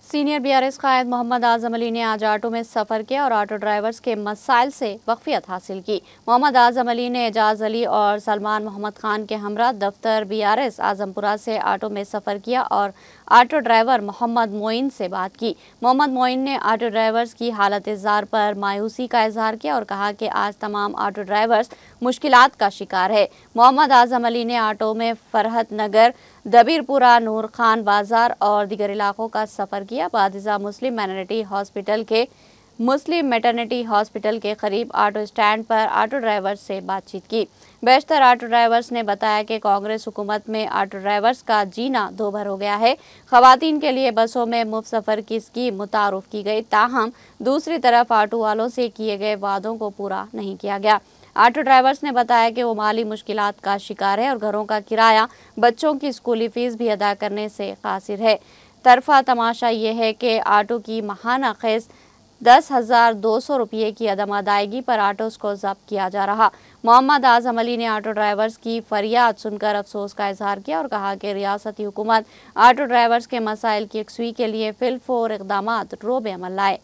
Senior BRS कायद मोहम्मद आजम अली ने आज auto में सफ़र किया और ऑटो ड्राइवर्स के मसाइल से वाकफियत हासिल की। मोहम्मद आजम अली ने एजाज अली और सलमान मोहम्मद खान के हमरा दफ्तर बीआरएस आजमपुरा से ऑटो में सफ़र किया और ऑटो ड्राइवर मोहम्मद मोइन से बात की। मोहम्मद मोइन ने ऑटो ड्राइवर्स की हालत ज़ार पर मायूसी का इजहार किया और कहा कि आज तमाम ऑटो ड्राइवर्स मुश्किलात का शिकार है। मोहम्मद आजम अली ने ऑटो में फरहत नगर, दबीरपुरा, नूर खान बाजार और दीगर इलाकों का सफ़र किया। बादिजा मुस्लिम मैटरनिटी हॉस्पिटल के करीब ऑटो स्टैंड पर ऑटो ड्राइवर्स से बातचीत की। बेशतर ऑटो ड्राइवर्स ने बताया कि कांग्रेस हुकूमत में ऑटो ड्राइवर्स का जीना दोभर हो गया है। खवातीन के लिए बसों में मुफ्त सफ़र की स्कीम मुतारुफ की गई, ताहम दूसरी तरफ ऑटो वालों से किए गए वादों को पूरा नहीं किया गया। ऑटो ड्राइवर्स ने बताया कि वो माली मुश्किलात का शिकार है और घरों का किराया, बच्चों की स्कूली फीस भी अदा करने से कासिर है। तरफा तमाशा ये है कि ऑटो की माहाना खैस 10,200 रुपये की अदम अदायगी पर ऑटोस को जब्त किया जा रहा। मोहम्मद आजम अली ने ऑटो ड्राइवर्स की फरियाद सुनकर अफसोस का इजहार किया और कहा कि रियासती हुकूमत ऑटो ड्राइवर्स के मसाइल की यकसुई के लिए फिलफौर इक़दामात रोब अमल लाए।